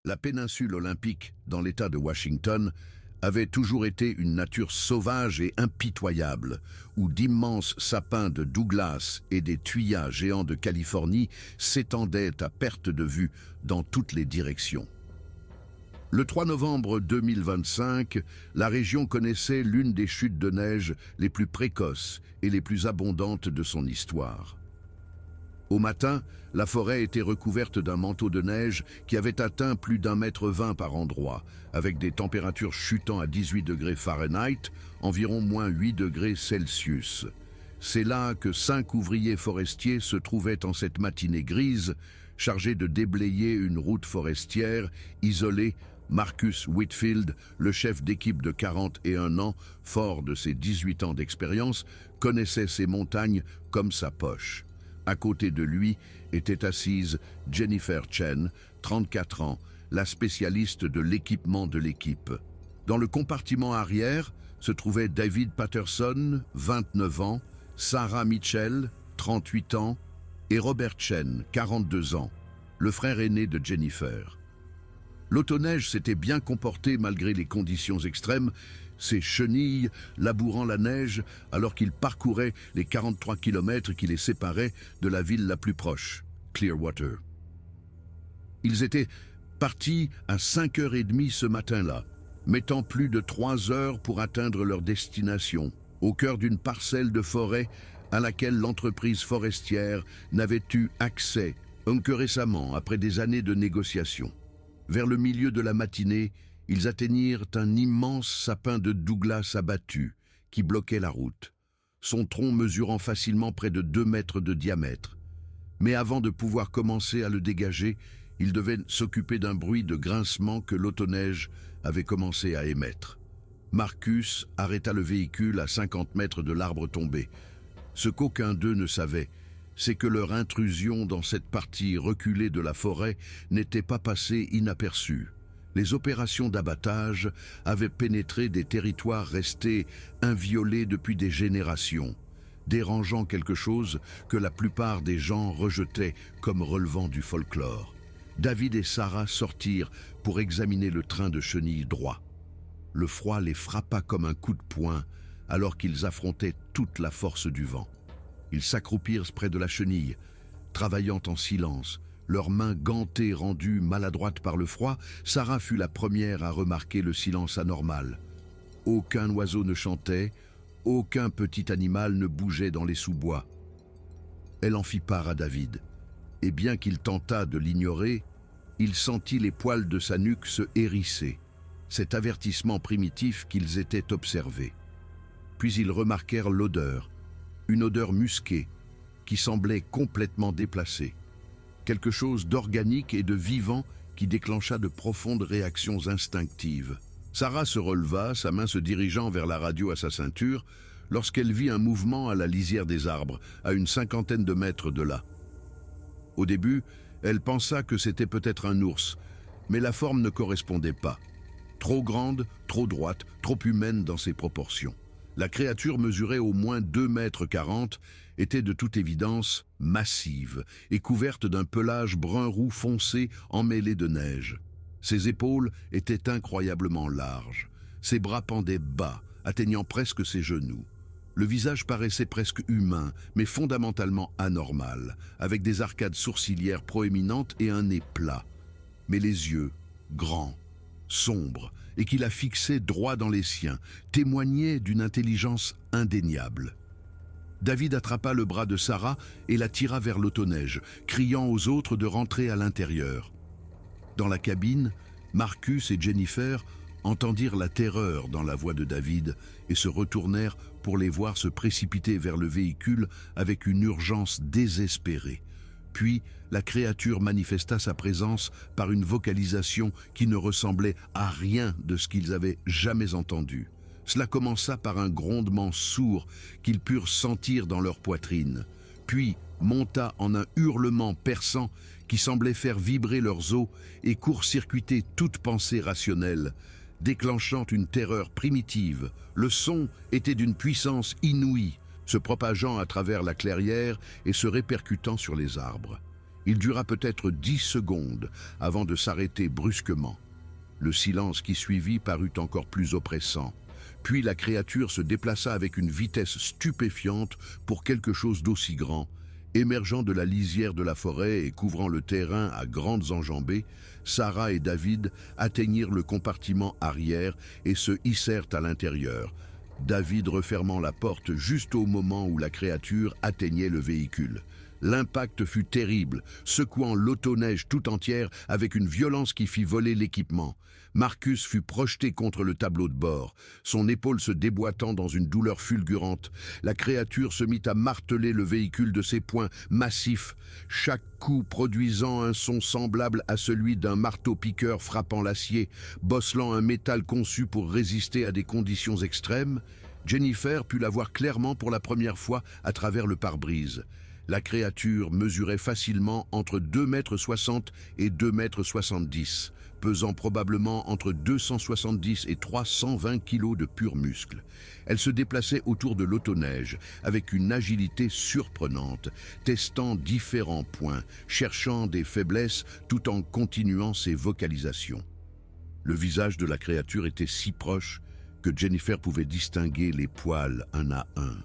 La péninsule olympique, dans l'État de Washington, avait toujours été une nature sauvage et impitoyable, où d'immenses sapins de Douglas et des tuyas géants de Californie s'étendaient à perte de vue dans toutes les directions. Le 3 novembre 2025, la région connaissait l'une des chutes de neige les plus précoces et les plus abondantes de son histoire. Au matin, la forêt était recouverte d'un manteau de neige qui avait atteint plus d'1,20 m par endroit, avec des températures chutant à 18 degrés Fahrenheit, environ moins 8 degrés Celsius. C'est là que 5 ouvriers forestiers se trouvaient en cette matinée grise, chargés de déblayer une route forestière isolée. Marcus Whitfield, le chef d'équipe de 41 ans, fort de ses 18 ans d'expérience, connaissait ces montagnes comme sa poche. À côté de lui était assise Jennifer Chen, 34 ans, la spécialiste de l'équipement de l'équipe. Dans le compartiment arrière se trouvaient David Patterson, 29 ans, Sarah Mitchell, 38 ans, et Robert Chen, 42 ans, le frère aîné de Jennifer. L'autoneige s'était bien comporté malgré les conditions extrêmes, ses chenilles labourant la neige alors qu'ils parcouraient les 43 kilomètres qui les séparaient de la ville la plus proche, Clearwater. Ils étaient partis à 5h30 ce matin-là, mettant plus de 3 heures pour atteindre leur destination, au cœur d'une parcelle de forêt à laquelle l'entreprise forestière n'avait eu accès que récemment, après des années de négociations. Vers le milieu de la matinée, ils atteignirent un immense sapin de Douglas abattu qui bloquait la route, son tronc mesurant facilement près de 2 mètres de diamètre. Mais avant de pouvoir commencer à le dégager, ils devaient s'occuper d'un bruit de grincement que l'autoneige avait commencé à émettre. Marcus arrêta le véhicule à 50 mètres de l'arbre tombé. Ce qu'aucun d'eux ne savait, c'est que leur intrusion dans cette partie reculée de la forêt n'était pas passée inaperçue. Les opérations d'abattage avaient pénétré des territoires restés inviolés depuis des générations, dérangeant quelque chose que la plupart des gens rejetaient comme relevant du folklore. David et Sarah sortirent pour examiner le train de chenilles droit. Le froid les frappa comme un coup de poing alors qu'ils affrontaient toute la force du vent. Ils s'accroupirent près de la chenille, travaillant en silence, leurs mains gantées rendues maladroites par le froid. Sarah fut la première à remarquer le silence anormal. Aucun oiseau ne chantait, aucun petit animal ne bougeait dans les sous-bois. Elle en fit part à David, et bien qu'il tentât de l'ignorer, il sentit les poils de sa nuque se hérisser, cet avertissement primitif qu'ils étaient observés. Puis ils remarquèrent l'odeur, une odeur musquée qui semblait complètement déplacée. Quelque chose d'organique et de vivant qui déclencha de profondes réactions instinctives. Sarah se releva, sa main se dirigeant vers la radio à sa ceinture, lorsqu'elle vit un mouvement à la lisière des arbres, à une 50aine de mètres de là. Au début, elle pensa que c'était peut-être un ours, mais la forme ne correspondait pas. Trop grande, trop droite, trop humaine dans ses proportions. La créature mesurait au moins 2,40 m, était de toute évidence massive et couverte d'un pelage brun-roux foncé emmêlé de neige. Ses épaules étaient incroyablement larges. Ses bras pendaient bas, atteignant presque ses genoux. Le visage paraissait presque humain, mais fondamentalement anormal, avec des arcades sourcilières proéminentes et un nez plat. Mais les yeux, grands, sombres, et qui la fixait droit dans les siens, témoignait d'une intelligence indéniable. David attrapa le bras de Sarah et la tira vers l'autoneige, criant aux autres de rentrer à l'intérieur. Dans la cabine, Marcus et Jennifer entendirent la terreur dans la voix de David et se retournèrent pour les voir se précipiter vers le véhicule avec une urgence désespérée. Puis, la créature manifesta sa présence par une vocalisation qui ne ressemblait à rien de ce qu'ils avaient jamais entendu. Cela commença par un grondement sourd qu'ils purent sentir dans leur poitrine, puis monta en un hurlement perçant qui semblait faire vibrer leurs os et court-circuiter toute pensée rationnelle, déclenchant une terreur primitive. Le son était d'une puissance inouïe, se propageant à travers la clairière et se répercutant sur les arbres. Il dura peut-être 10 secondes avant de s'arrêter brusquement. Le silence qui suivit parut encore plus oppressant. Puis la créature se déplaça avec une vitesse stupéfiante pour quelque chose d'aussi grand. Émergeant de la lisière de la forêt et couvrant le terrain à grandes enjambées, Sarah et David atteignirent le compartiment arrière et se hissèrent à l'intérieur, David refermant la porte juste au moment où la créature atteignait le véhicule. L'impact fut terrible, secouant l'autoneige tout entière avec une violence qui fit voler l'équipement. Marcus fut projeté contre le tableau de bord, son épaule se déboîtant dans une douleur fulgurante. La créature se mit à marteler le véhicule de ses poings massifs, chaque coup produisant un son semblable à celui d'un marteau-piqueur frappant l'acier, bosselant un métal conçu pour résister à des conditions extrêmes. Jennifer put la voir clairement pour la première fois à travers le pare-brise. La créature mesurait facilement entre 2,60 m et 2,70 m, pesant probablement entre 270 et 320 kg de pur muscle. Elle se déplaçait autour de l'autoneige avec une agilité surprenante, testant différents points, cherchant des faiblesses tout en continuant ses vocalisations. Le visage de la créature était si proche que Jennifer pouvait distinguer les poils un à un,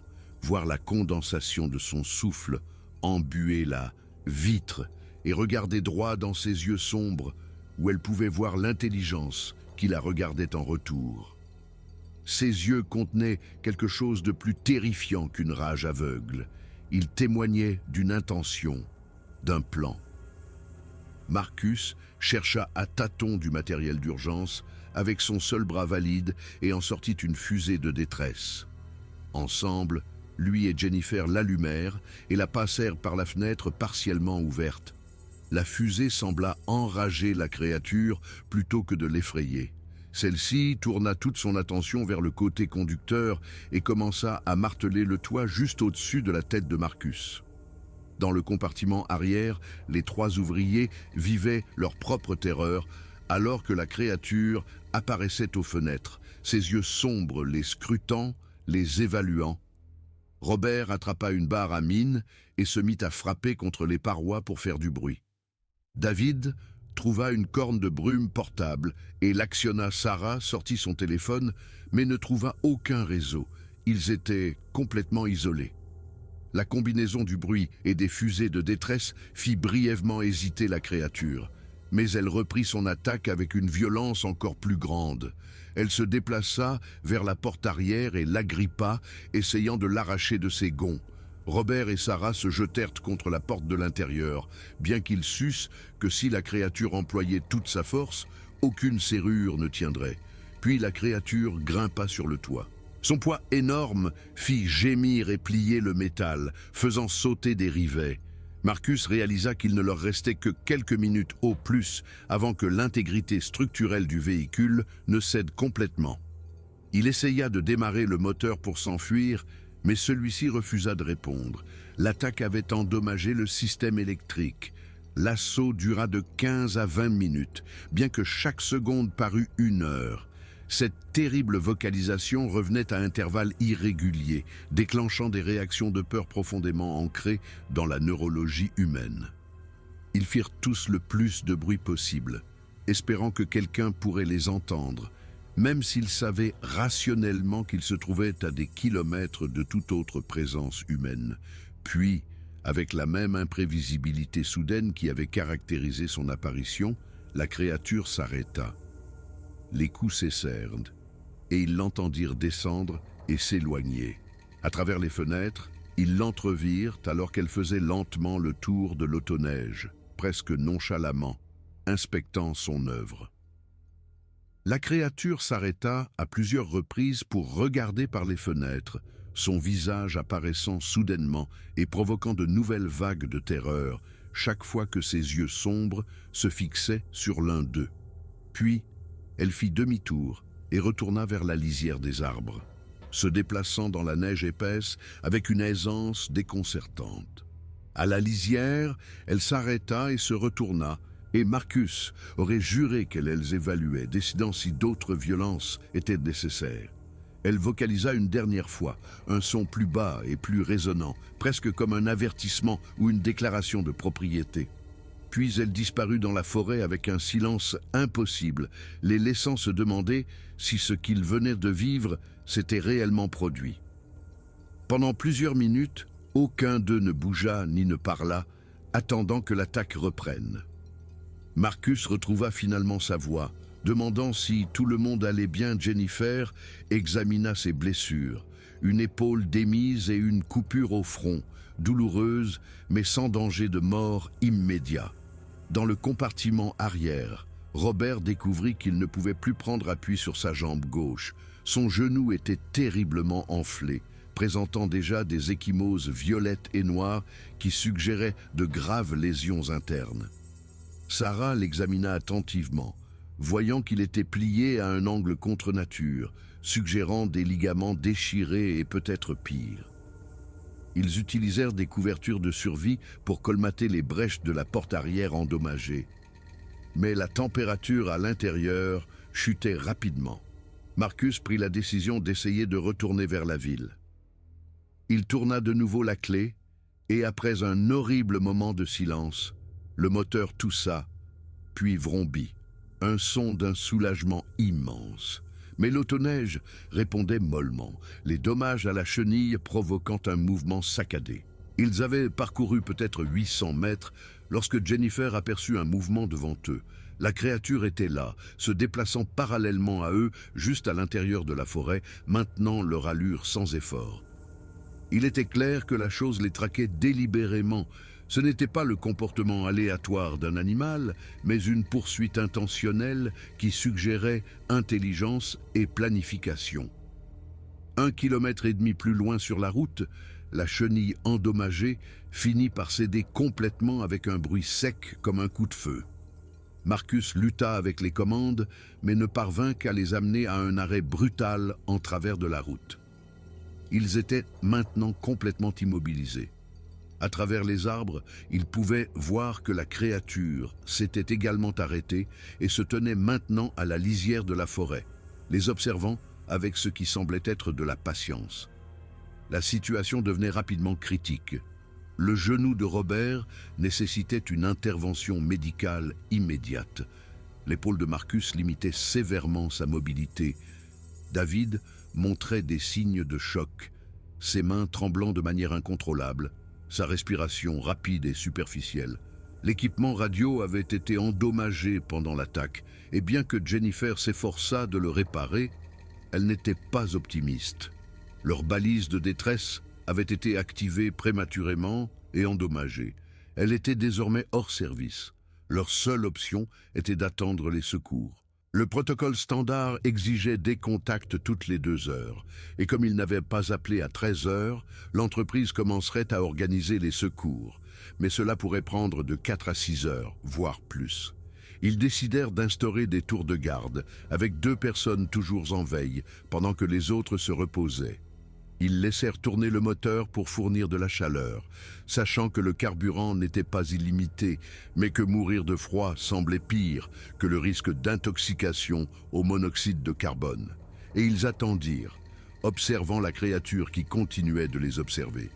voir la condensation de son souffle embuer la vitre et regarder droit dans ses yeux sombres où elle pouvait voir l'intelligence qui la regardait en retour. Ses yeux contenaient quelque chose de plus terrifiant qu'une rage aveugle. Ils témoignaient d'une intention, d'un plan. Marcus chercha à tâtons du matériel d'urgence avec son seul bras valide et en sortit une fusée de détresse. Ensemble, lui et Jennifer l'allumèrent et la passèrent par la fenêtre partiellement ouverte. La fusée sembla enrager la créature plutôt que de l'effrayer. Celle-ci tourna toute son attention vers le côté conducteur et commença à marteler le toit juste au-dessus de la tête de Marcus. Dans le compartiment arrière, les 3 ouvriers vivaient leur propre terreur alors que la créature apparaissait aux fenêtres, ses yeux sombres les scrutant, les évaluant. Robert attrapa une barre à mine et se mit à frapper contre les parois pour faire du bruit. David trouva une corne de brume portable et l'actionna. Sarah sortit son téléphone mais ne trouva aucun réseau. Ils étaient complètement isolés. La combinaison du bruit et des fusées de détresse fit brièvement hésiter la créature. Mais elle reprit son attaque avec une violence encore plus grande. Elle se déplaça vers la porte arrière et l'agrippa, essayant de l'arracher de ses gonds. Robert et Sarah se jetèrent contre la porte de l'intérieur, bien qu'ils sussent que si la créature employait toute sa force, aucune serrure ne tiendrait. Puis la créature grimpa sur le toit. Son poids énorme fit gémir et plier le métal, faisant sauter des rivets. Marcus réalisa qu'il ne leur restait que quelques minutes au plus avant que l'intégrité structurelle du véhicule ne cède complètement. Il essaya de démarrer le moteur pour s'enfuir, mais celui-ci refusa de répondre. L'attaque avait endommagé le système électrique. L'assaut dura de 15 à 20 minutes, bien que chaque seconde parût 1 heure. Cette terrible vocalisation revenait à intervalles irréguliers, déclenchant des réactions de peur profondément ancrées dans la neurologie humaine. Ils firent tous le plus de bruit possible, espérant que quelqu'un pourrait les entendre, même s'ils savaient rationnellement qu'ils se trouvaient à des kilomètres de toute autre présence humaine. Puis, avec la même imprévisibilité soudaine qui avait caractérisé son apparition, la créature s'arrêta. Les coups cessèrent, et ils l'entendirent descendre et s'éloigner. À travers les fenêtres, ils l'entrevirent alors qu'elle faisait lentement le tour de l'autoneige, presque nonchalamment, inspectant son œuvre. La créature s'arrêta à plusieurs reprises pour regarder par les fenêtres, son visage apparaissant soudainement et provoquant de nouvelles vagues de terreur, chaque fois que ses yeux sombres se fixaient sur l'un d'eux. Puis, elle fit demi-tour et retourna vers la lisière des arbres, se déplaçant dans la neige épaisse avec une aisance déconcertante. À la lisière, elle s'arrêta et se retourna, et Marcus aurait juré qu'elle les évaluait, décidant si d'autres violences étaient nécessaires. Elle vocalisa une dernière fois, un son plus bas et plus résonnant, presque comme un avertissement ou une déclaration de propriété. Puis elle disparut dans la forêt avec un silence impossible, les laissant se demander si ce qu'ils venaient de vivre s'était réellement produit. Pendant plusieurs minutes, aucun d'eux ne bougea ni ne parla, attendant que l'attaque reprenne. Marcus retrouva finalement sa voix, demandant si tout le monde allait bien. Jennifer examina ses blessures, une épaule démise et une coupure au front, douloureuse mais sans danger de mort immédiat. Dans le compartiment arrière, Robert découvrit qu'il ne pouvait plus prendre appui sur sa jambe gauche. Son genou était terriblement enflé, présentant déjà des ecchymoses violettes et noires qui suggéraient de graves lésions internes. Sarah l'examina attentivement, voyant qu'il était plié à un angle contre nature, suggérant des ligaments déchirés et peut-être pire. Ils utilisèrent des couvertures de survie pour colmater les brèches de la porte arrière endommagée. Mais la température à l'intérieur chutait rapidement. Marcus prit la décision d'essayer de retourner vers la ville. Il tourna de nouveau la clé et après un horrible moment de silence, le moteur toussa, puis vrombit, un son d'un soulagement immense. Mais l'autoneige répondait mollement, les dommages à la chenille provoquant un mouvement saccadé. Ils avaient parcouru peut-être 800 mètres lorsque Jennifer aperçut un mouvement devant eux. La créature était là, se déplaçant parallèlement à eux, juste à l'intérieur de la forêt, maintenant leur allure sans effort. Il était clair que la chose les traquait délibérément. Ce n'était pas le comportement aléatoire d'un animal, mais une poursuite intentionnelle qui suggérait intelligence et planification. 1,5 kilomètre plus loin sur la route, la chenille endommagée finit par céder complètement avec un bruit sec comme un coup de feu. Marcus lutta avec les commandes, mais ne parvint qu'à les amener à un arrêt brutal en travers de la route. Ils étaient maintenant complètement immobilisés. À travers les arbres, ils pouvaient voir que la créature s'était également arrêtée et se tenait maintenant à la lisière de la forêt, les observant avec ce qui semblait être de la patience. La situation devenait rapidement critique. Le genou de Robert nécessitait une intervention médicale immédiate. L'épaule de Marcus limitait sévèrement sa mobilité. David montrait des signes de choc, ses mains tremblant de manière incontrôlable, sa respiration rapide et superficielle. L'équipement radio avait été endommagé pendant l'attaque, et bien que Jennifer s'efforçât de le réparer, elle n'était pas optimiste. Leurs balises de détresse avaient été activées prématurément et endommagées. Elle était désormais hors service. Leur seule option était d'attendre les secours. Le protocole standard exigeait des contacts toutes les 2 heures, et comme il n'avait pas appelé à 13 heures, l'entreprise commencerait à organiser les secours, mais cela pourrait prendre de 4 à 6 heures, voire plus. Ils décidèrent d'instaurer des tours de garde, avec 2 personnes toujours en veille, pendant que les autres se reposaient. Ils laissèrent tourner le moteur pour fournir de la chaleur, sachant que le carburant n'était pas illimité, mais que mourir de froid semblait pire que le risque d'intoxication au monoxyde de carbone. Et ils attendirent, observant la créature qui continuait de les observer.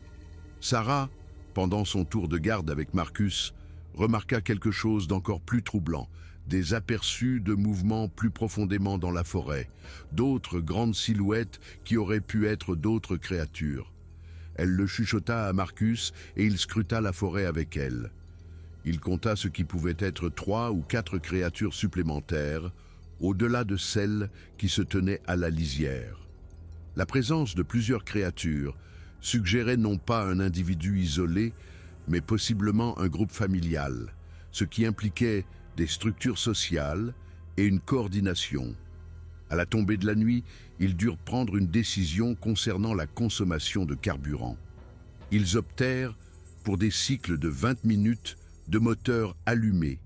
Sarah, pendant son tour de garde avec Marcus, remarqua quelque chose d'encore plus troublant. Des aperçus de mouvements plus profondément dans la forêt, d'autres grandes silhouettes qui auraient pu être d'autres créatures. Elle le chuchota à Marcus et il scruta la forêt avec elle. Il compta ce qui pouvait être 3 ou 4 créatures supplémentaires, au-delà de celles qui se tenaient à la lisière. La présence de plusieurs créatures suggérait non pas un individu isolé, mais possiblement un groupe familial, ce qui impliquait des structures sociales et une coordination. À la tombée de la nuit, ils durent prendre une décision concernant la consommation de carburant. Ils optèrent pour des cycles de 20 minutes de moteur allumé,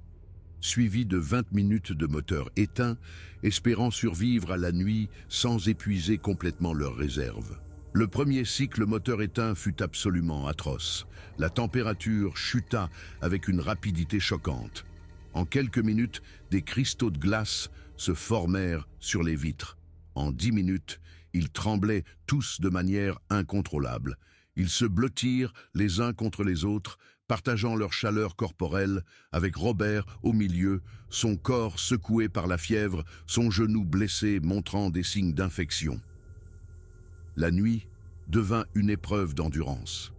suivis de 20 minutes de moteur éteint, espérant survivre à la nuit sans épuiser complètement leurs réserves. Le premier cycle moteur éteint fut absolument atroce. La température chuta avec une rapidité choquante. En quelques minutes, des cristaux de glace se formèrent sur les vitres. En 10 minutes, ils tremblaient tous de manière incontrôlable. Ils se blottirent les uns contre les autres, partageant leur chaleur corporelle, avec Robert au milieu, son corps secoué par la fièvre, son genou blessé montrant des signes d'infection. La nuit devint une épreuve d'endurance.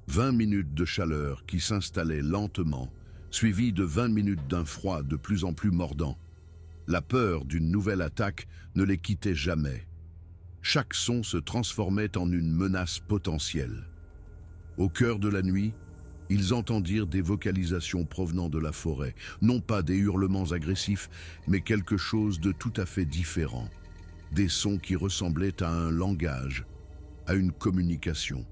20 minutes de chaleur qui s'installaient lentement, suivies de 20 minutes d'un froid de plus en plus mordant. La peur d'une nouvelle attaque ne les quittait jamais. Chaque son se transformait en une menace potentielle. Au cœur de la nuit, ils entendirent des vocalisations provenant de la forêt, non pas des hurlements agressifs, mais quelque chose de tout à fait différent. Des sons qui ressemblaient à un langage, à une communication.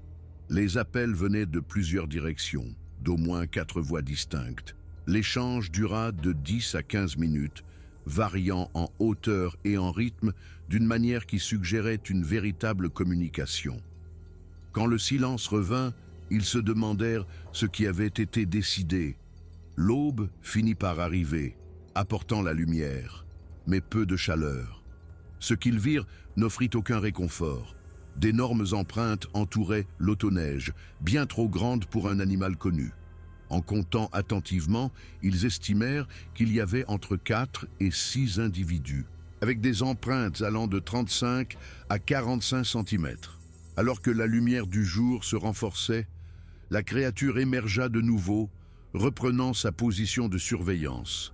Les appels venaient de plusieurs directions, d'au moins 4 voix distinctes. L'échange dura de 10 à 15 minutes, variant en hauteur et en rythme d'une manière qui suggérait une véritable communication. Quand le silence revint, ils se demandèrent ce qui avait été décidé. L'aube finit par arriver, apportant la lumière, mais peu de chaleur. Ce qu'ils virent n'offrit aucun réconfort. D'énormes empreintes entouraient l'autoneige, bien trop grandes pour un animal connu. En comptant attentivement, ils estimèrent qu'il y avait entre 4 et 6 individus, avec des empreintes allant de 35 à 45 cm. Alors que la lumière du jour se renforçait, la créature émergea de nouveau, reprenant sa position de surveillance.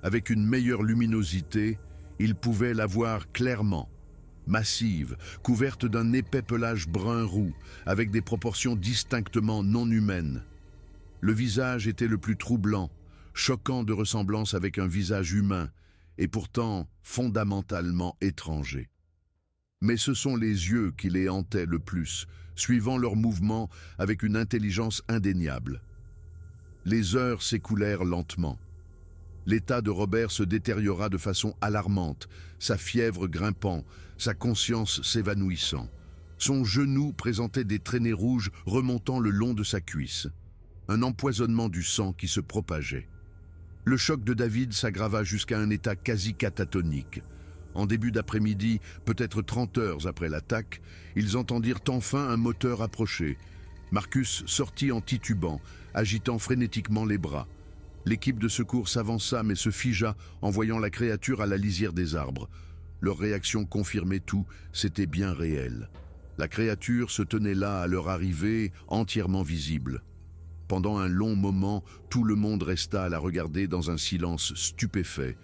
Avec une meilleure luminosité, ils pouvaient la voir clairement. Massive, couverte d'un épais pelage brun-roux, avec des proportions distinctement non humaines. Le visage était le plus troublant, choquant de ressemblance avec un visage humain, et pourtant fondamentalement étranger. Mais ce sont les yeux qui les hantaient le plus, suivant leurs mouvements avec une intelligence indéniable. Les heures s'écoulèrent lentement. L'état de Robert se détériora de façon alarmante, sa fièvre grimpant, sa conscience s'évanouissant. Son genou présentait des traînées rouges remontant le long de sa cuisse. Un empoisonnement du sang qui se propageait. Le choc de David s'aggrava jusqu'à un état quasi catatonique. En début d'après-midi, peut-être 30 heures après l'attaque, ils entendirent enfin un moteur approcher. Marcus sortit en titubant, agitant frénétiquement les bras. L'équipe de secours s'avança mais se figea en voyant la créature à la lisière des arbres. Leur réaction confirmait tout, c'était bien réel. La créature se tenait là à leur arrivée, entièrement visible. Pendant un long moment, tout le monde resta à la regarder dans un silence stupéfait.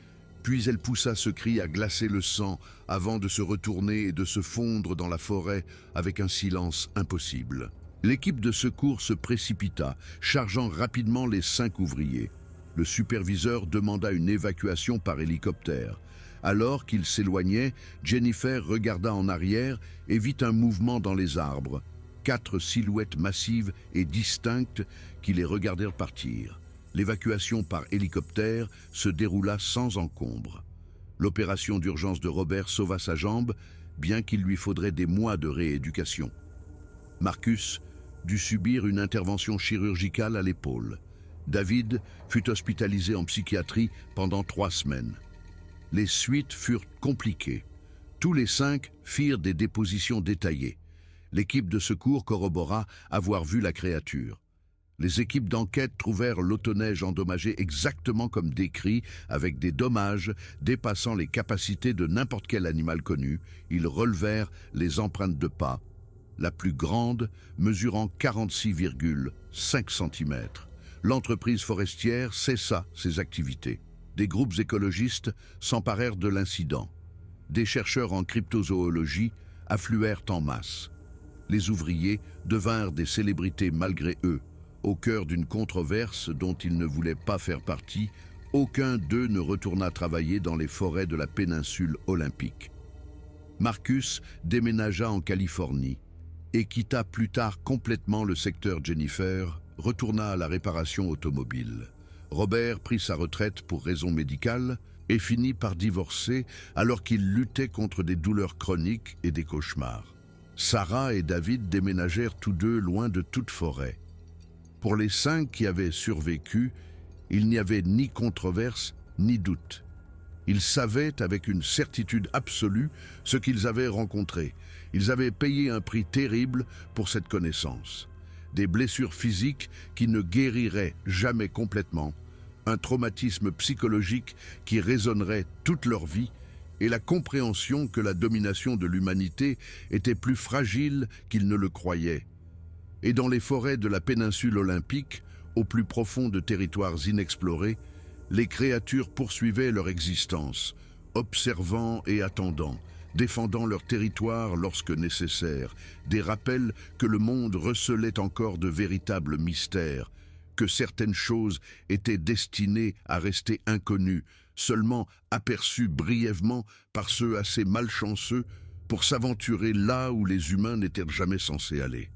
Puis elle poussa ce cri à glacer le sang avant de se retourner et de se fondre dans la forêt avec un silence impossible. L'équipe de secours se précipita, chargeant rapidement les 5 ouvriers. Le superviseur demanda une évacuation par hélicoptère. Alors qu'il s'éloignait, Jennifer regarda en arrière et vit un mouvement dans les arbres. 4 silhouettes massives et distinctes qui les regardèrent partir. L'évacuation par hélicoptère se déroula sans encombre. L'opération d'urgence de Robert sauva sa jambe, bien qu'il lui faudrait des mois de rééducation. Marcus dut subir une intervention chirurgicale à l'épaule. David fut hospitalisé en psychiatrie pendant 3 semaines. Les suites furent compliquées. Tous les 5 firent des dépositions détaillées. L'équipe de secours corrobora avoir vu la créature. Les équipes d'enquête trouvèrent l'autoneige endommagée exactement comme décrit, avec des dommages dépassant les capacités de n'importe quel animal connu. Ils relevèrent les empreintes de pas, la plus grande mesurant 46,5 cm. L'entreprise forestière cessa ses activités. Des groupes écologistes s'emparèrent de l'incident. Des chercheurs en cryptozoologie affluèrent en masse. Les ouvriers devinrent des célébrités malgré eux. Au cœur d'une controverse dont ils ne voulaient pas faire partie, aucun d'eux ne retourna travailler dans les forêts de la péninsule olympique. Marcus déménagea en Californie et quitta plus tard complètement le secteur Jennifer, retourna à la réparation automobile. Robert prit sa retraite pour raisons médicales et finit par divorcer alors qu'il luttait contre des douleurs chroniques et des cauchemars. Sarah et David déménagèrent tous deux loin de toute forêt. Pour les 5 qui avaient survécu, il n'y avait ni controverse ni doute. Ils savaient avec une certitude absolue ce qu'ils avaient rencontré. Ils avaient payé un prix terrible pour cette connaissance. des blessures physiques qui ne guériraient jamais complètement, un traumatisme psychologique qui résonnerait toute leur vie, et la compréhension que la domination de l'humanité était plus fragile qu'ils ne le croyaient. Et dans les forêts de la péninsule olympique, au plus profond de territoires inexplorés, les créatures poursuivaient leur existence, observant et attendant, défendant leur territoire lorsque nécessaire, des rappels que le monde recelait encore de véritables mystères, que certaines choses étaient destinées à rester inconnues, seulement aperçues brièvement par ceux assez malchanceux pour s'aventurer là où les humains n'étaient jamais censés aller.